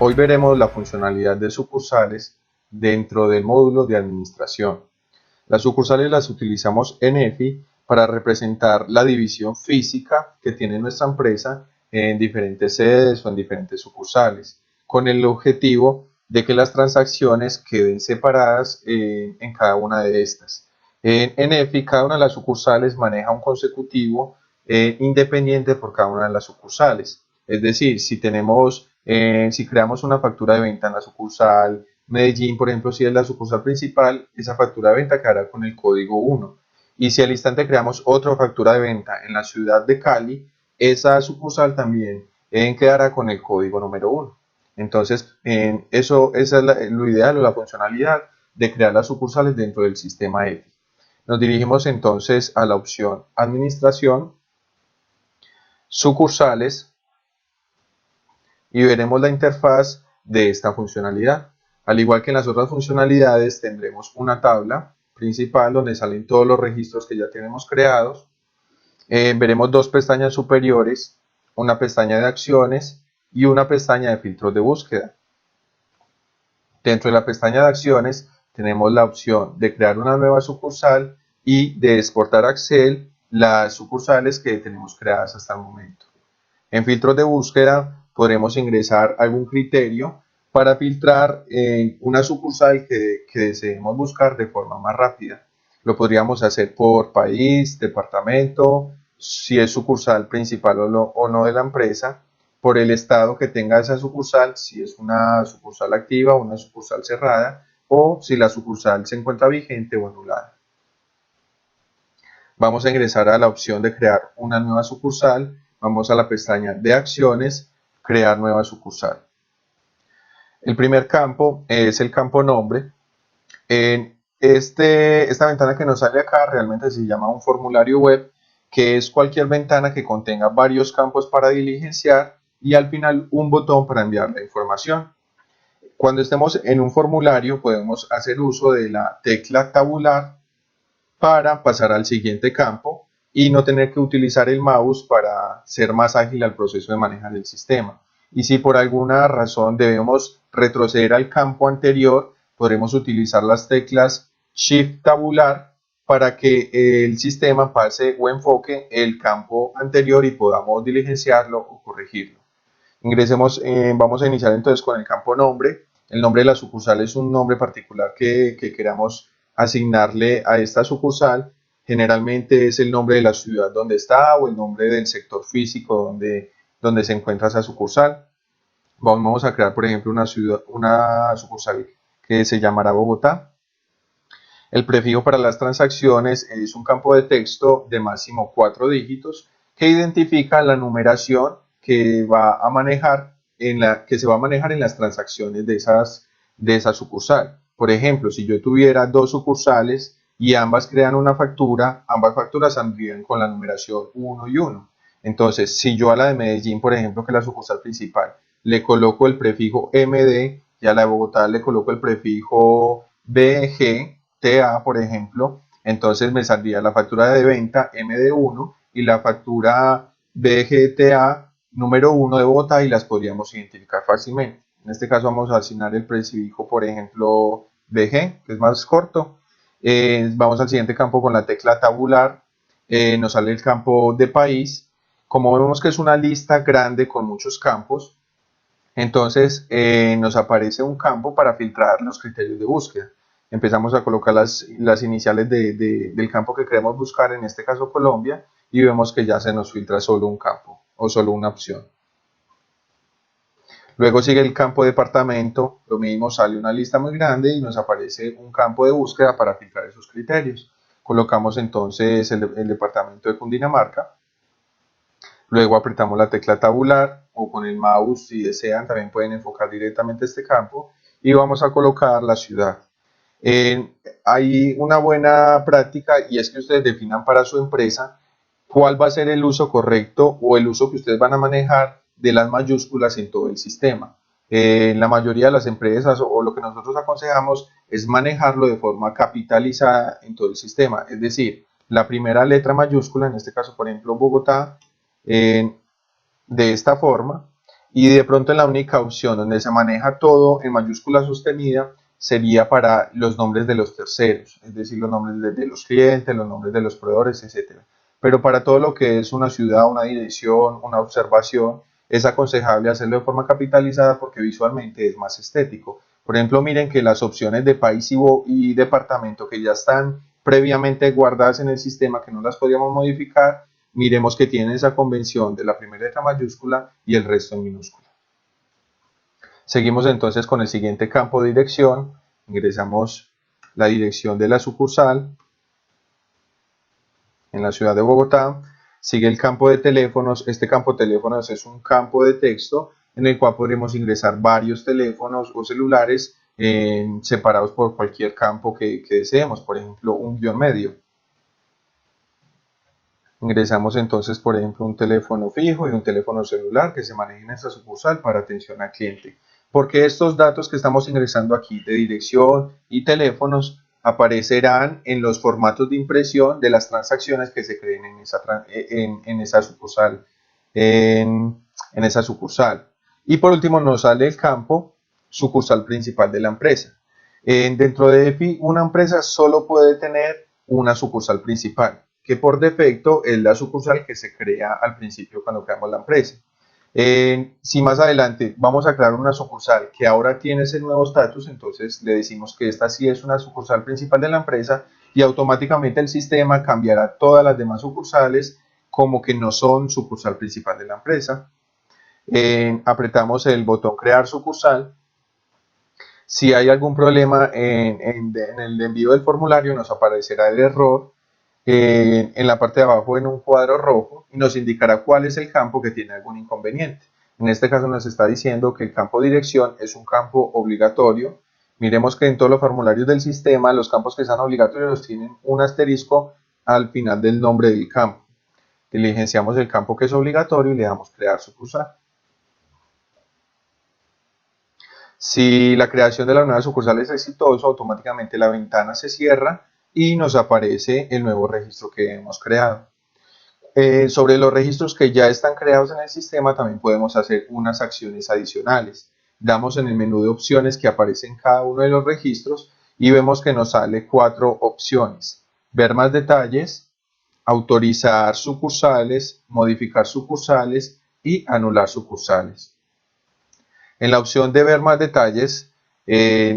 Hoy veremos la funcionalidad de sucursales dentro del módulo de administración. Las sucursales las utilizamos en EFI para representar la división física que tiene nuestra empresa en diferentes sedes o en diferentes sucursales, con el objetivo de que las transacciones queden separadas en cada una de estas. En EFI, cada una de las sucursales maneja un consecutivo independiente por cada una de las sucursales. Es decir, si creamos una factura de venta en la sucursal Medellín, por ejemplo, si es la sucursal principal, esa factura de venta quedará con el código 1. Y si al instante creamos otra factura de venta en la ciudad de Cali, esa sucursal también quedará con el código número 1. Entonces, esa es lo ideal o la funcionalidad de crear las sucursales dentro del sistema EFI. Nos dirigimos entonces a la opción Administración, Sucursales, y veremos la interfaz de esta funcionalidad. Al igual que en las otras funcionalidades, tendremos una tabla principal donde salen todos los registros que ya tenemos creados. Veremos dos pestañas superiores, una pestaña de acciones y una pestaña de filtros de búsqueda. Dentro de la pestaña de acciones tenemos la opción de crear una nueva sucursal y de exportar a Excel las sucursales que tenemos creadas hasta el momento. En filtros de búsqueda podremos ingresar algún criterio para filtrar una sucursal que deseemos buscar de forma más rápida. Lo podríamos hacer por país, departamento, si es sucursal principal o no de la empresa, por el estado que tenga esa sucursal, si es una sucursal activa o una sucursal cerrada, o si la sucursal se encuentra vigente o anulada. Vamos a ingresar a la opción de crear una nueva sucursal. Vamos a la pestaña de acciones, crear nueva sucursal. El primer campo es el campo nombre. En esta ventana que nos sale acá realmente se llama un formulario web, que es cualquier ventana que contenga varios campos para diligenciar y al final un botón para enviar la información. Cuando estemos en un formulario podemos hacer uso de la tecla tabular para pasar al siguiente campo y no tener que utilizar el mouse para ser más ágil al proceso de manejar el sistema. Y si por alguna razón debemos retroceder al campo anterior, podremos utilizar las teclas Shift tabular para que el sistema pase o enfoque el campo anterior y podamos diligenciarlo o corregirlo. Vamos a iniciar entonces con el campo nombre. El nombre de la sucursal es un nombre particular que queramos asignarle a esta sucursal. Generalmente es el nombre de la ciudad donde está o el nombre del sector físico donde se encuentra esa sucursal. Vamos a crear, por ejemplo, una sucursal que se llamará Bogotá. El prefijo para las transacciones es un campo de texto de máximo 4 dígitos que identifica la numeración que se va a manejar en las transacciones de esa sucursal. Por ejemplo, si yo tuviera dos sucursales y ambas crean una factura, ambas facturas saldrían con la numeración 1 y 1. Entonces, si yo a la de Medellín, por ejemplo, que es la sucursal principal, le coloco el prefijo MD y a la de Bogotá le coloco el prefijo BGTA, por ejemplo, entonces me saldría la factura de venta MD1 y la factura BGTA número 1 de Bogotá y las podríamos identificar fácilmente. En este caso vamos a asignar el prefijo, por ejemplo, BG, que es más corto. Vamos al siguiente campo con la tecla tabular. Nos sale el campo de país. Como vemos que es una lista grande con muchos campos, entonces nos aparece un campo para filtrar los criterios de búsqueda. Empezamos a colocar las iniciales del campo que queremos buscar, en este caso Colombia, y vemos que ya se nos filtra solo un campo o solo una opción. Luego sigue el campo departamento, lo mismo, sale una lista muy grande y nos aparece un campo de búsqueda para filtrar esos criterios. Colocamos entonces el departamento de Cundinamarca. Luego apretamos la tecla tabular o con el mouse, si desean, también pueden enfocar directamente este campo y vamos a colocar la ciudad. Hay una buena práctica y es que ustedes definan para su empresa cuál va a ser el uso correcto o el uso que ustedes van a manejar de las mayúsculas en todo el sistema. En la mayoría de las empresas o lo que nosotros aconsejamos es manejarlo de forma capitalizada en todo el sistema, es decir, la primera letra mayúscula, en este caso por ejemplo Bogotá, de esta forma, Y de pronto la única opción donde se maneja todo en mayúscula sostenida sería para los nombres de los terceros, es decir, los nombres de los clientes, los nombres de los proveedores, etcétera. Pero para todo lo que es una ciudad, una dirección, una observación, es aconsejable hacerlo de forma capitalizada porque visualmente es más estético. Por ejemplo, miren que las opciones de país y departamento que ya están previamente guardadas en el sistema, que no las podíamos modificar, miremos que tienen esa convención de la primera letra mayúscula y el resto en minúscula. Seguimos entonces con el siguiente campo de dirección, ingresamos la dirección de la sucursal en la ciudad de Bogotá, sigue el campo de teléfonos. Este campo de teléfonos es un campo de texto en el cual podremos ingresar varios teléfonos o celulares separados por cualquier campo que deseemos, por ejemplo un guión medio. Ingresamos entonces, por ejemplo, un teléfono fijo y un teléfono celular que se manejen en esta sucursal para atención al cliente. Porque estos datos que estamos ingresando aquí de dirección y teléfonos aparecerán en los formatos de impresión de las transacciones que se creen en esa sucursal. En esa sucursal. Y por último nos sale el campo sucursal principal de la empresa. Dentro de EFI, una empresa solo puede tener una sucursal principal, que por defecto es la sucursal que se crea al principio cuando creamos la empresa. Si más adelante vamos a crear una sucursal que ahora tiene ese nuevo estatus, entonces le decimos que esta sí es una sucursal principal de la empresa y automáticamente el sistema cambiará todas las demás sucursales como que no son sucursal principal de la empresa. Apretamos el botón crear sucursal. Si hay algún problema en el envío del formulario, nos aparecerá el error en la parte de abajo en un cuadro rojo y nos indicará cuál es el campo que tiene algún inconveniente. En este caso nos está diciendo que el campo dirección es un campo obligatorio. Miremos que en todos los formularios del sistema los campos que sean obligatorios tienen un asterisco al final del nombre del campo. Diligenciamos el campo que es obligatorio y le damos crear sucursal. Si la creación de la nueva sucursal es exitosa, automáticamente la ventana se cierra y nos aparece el nuevo registro que hemos creado. Sobre los registros que ya están creados en el sistema también podemos hacer unas acciones adicionales. Damos en el menú de opciones que aparece en cada uno de los registros y vemos que nos sale 4 opciones: ver más detalles, autorizar sucursales, modificar sucursales y anular sucursales. En la opción de ver más detalles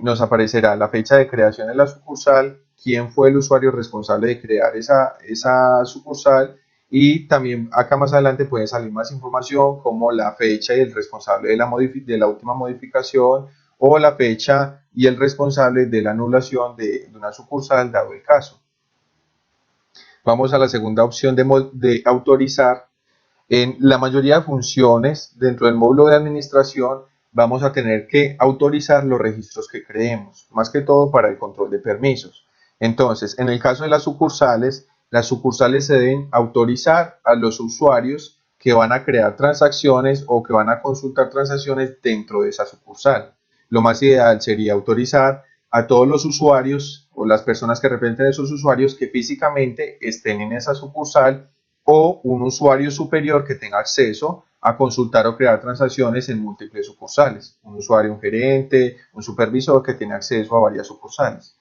nos aparecerá la fecha de creación de la sucursal, quién fue el usuario responsable de crear esa sucursal, y también acá más adelante puede salir más información como la fecha y el responsable de la última modificación, o la fecha y el responsable de la anulación de una sucursal dado el caso. Vamos a la segunda opción de autorizar. En la mayoría de funciones dentro del módulo de administración vamos a tener que autorizar los registros que creemos, más que todo para el control de permisos. Entonces, en el caso de las sucursales se deben autorizar a los usuarios que van a crear transacciones o que van a consultar transacciones dentro de esa sucursal. Lo más ideal sería autorizar a todos los usuarios o las personas que representen a esos usuarios que físicamente estén en esa sucursal, o un usuario superior que tenga acceso a consultar o crear transacciones en múltiples sucursales. Un usuario, un gerente, un supervisor que tiene acceso a varias sucursales.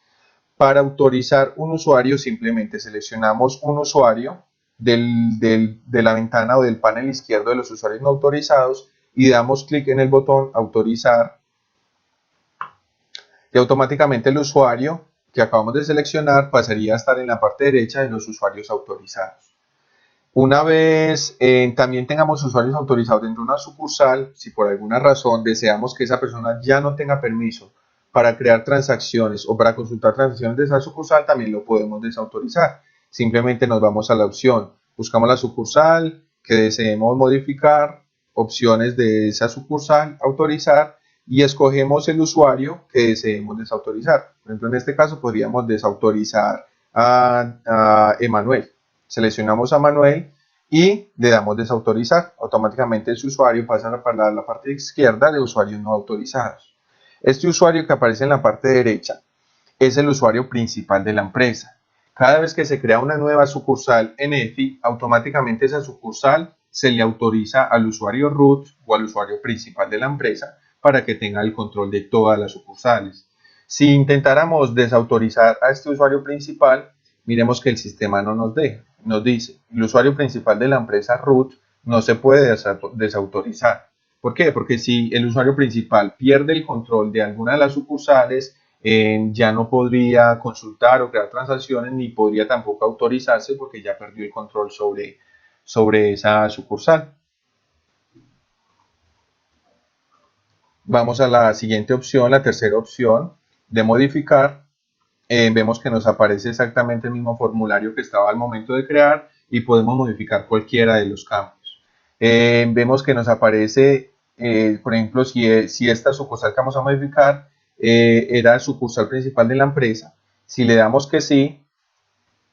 Para autorizar un usuario simplemente seleccionamos un usuario de la ventana o del panel izquierdo de los usuarios no autorizados y damos clic en el botón autorizar, y automáticamente el usuario que acabamos de seleccionar pasaría a estar en la parte derecha de los usuarios autorizados. Una vez también tengamos usuarios autorizados dentro de una sucursal, si por alguna razón deseamos que esa persona ya no tenga permiso para crear transacciones o para consultar transacciones de esa sucursal, también lo podemos desautorizar. Simplemente nos vamos a la opción, buscamos la sucursal que deseemos modificar, opciones de esa sucursal, autorizar, y escogemos el usuario que deseemos desautorizar. Por ejemplo, en este caso podríamos desautorizar a Emanuel. Seleccionamos a Manuel y le damos desautorizar. Automáticamente ese usuario pasa a la parte izquierda de usuarios no autorizados. Este usuario que aparece en la parte derecha es el usuario principal de la empresa. Cada vez que se crea una nueva sucursal en EFI, automáticamente esa sucursal se le autoriza al usuario root o al usuario principal de la empresa para que tenga el control de todas las sucursales. Si intentáramos desautorizar a este usuario principal, miremos que el sistema no nos deja. Nos dice, el usuario principal de la empresa root no se puede desautorizar. ¿Por qué? Porque si el usuario principal pierde el control de alguna de las sucursales, ya no podría consultar o crear transacciones ni podría tampoco autorizarse porque ya perdió el control sobre esa sucursal. Vamos a la siguiente opción, la tercera opción de modificar. Vemos que nos aparece exactamente el mismo formulario que estaba al momento de crear y podemos modificar cualquiera de los campos. Vemos que nos aparece, por ejemplo, si esta sucursal que vamos a modificar era sucursal principal de la empresa, si le damos que sí,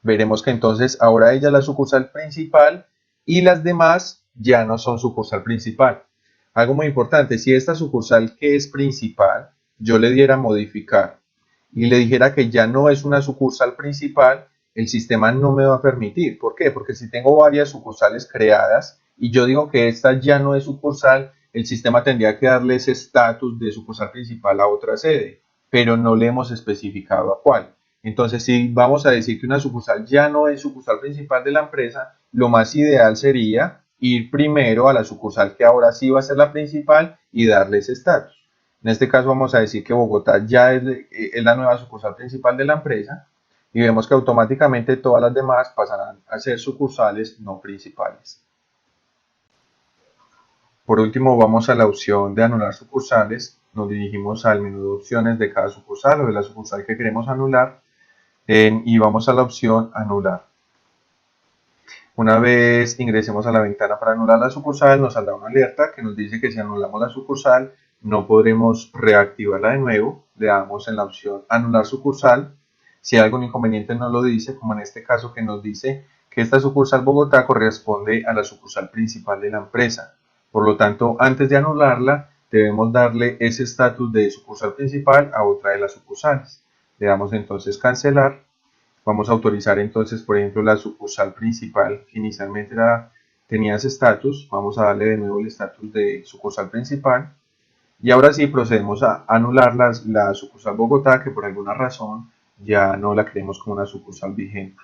veremos que entonces ahora ella es la sucursal principal y las demás ya no son sucursal principal. Algo muy importante, si esta sucursal que es principal, yo le diera modificar y le dijera que ya no es una sucursal principal, el sistema no me va a permitir. ¿Por qué? Porque si tengo varias sucursales creadas y yo digo que esta ya no es sucursal, el sistema tendría que darle ese estatus de sucursal principal a otra sede, pero no le hemos especificado a cuál. Entonces, si vamos a decir que una sucursal ya no es sucursal principal de la empresa, lo más ideal sería ir primero a la sucursal que ahora sí va a ser la principal y darle ese estatus. En este caso vamos a decir que Bogotá ya es la nueva sucursal principal de la empresa y vemos que automáticamente todas las demás pasarán a ser sucursales no principales. Por último, vamos a la opción de anular sucursales. Nos dirigimos al menú de opciones de cada sucursal o de la sucursal que queremos anular y vamos a la opción anular. Una vez ingresemos a la ventana para anular la sucursal, nos saldrá una alerta que nos dice que si anulamos la sucursal no podremos reactivarla de nuevo. Le damos en la opción anular sucursal. Si hay algún inconveniente nos lo dice, como en este caso que nos dice que esta sucursal Bogotá corresponde a la sucursal principal de la empresa. Por lo tanto, antes de anularla, debemos darle ese estatus de sucursal principal a otra de las sucursales. Le damos entonces cancelar. Vamos a autorizar entonces, por ejemplo, la sucursal principal que inicialmente tenía ese estatus. Vamos a darle de nuevo el estatus de sucursal principal. Y ahora sí procedemos a anular la sucursal Bogotá, que por alguna razón ya no la queremos como una sucursal vigente.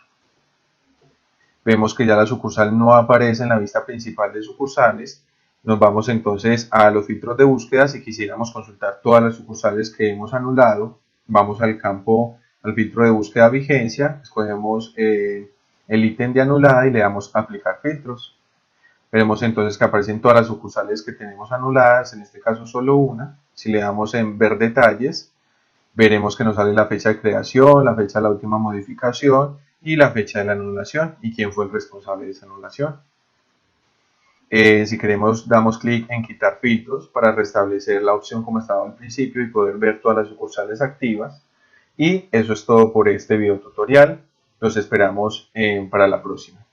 Vemos que ya la sucursal no aparece en la vista principal de sucursales. Nos vamos entonces a los filtros de búsqueda. Si quisiéramos consultar todas las sucursales que hemos anulado, vamos al filtro de búsqueda vigencia, escogemos el ítem de anulada y le damos aplicar filtros. Veremos entonces que aparecen todas las sucursales que tenemos anuladas, en este caso solo una. Si le damos en ver detalles, veremos que nos sale la fecha de creación, la fecha de la última modificación y la fecha de la anulación y quién fue el responsable de esa anulación. Si queremos, damos clic en quitar filtros para restablecer la opción como estaba al principio y poder ver todas las sucursales activas. Y eso es todo por este video tutorial. Los esperamos para la próxima.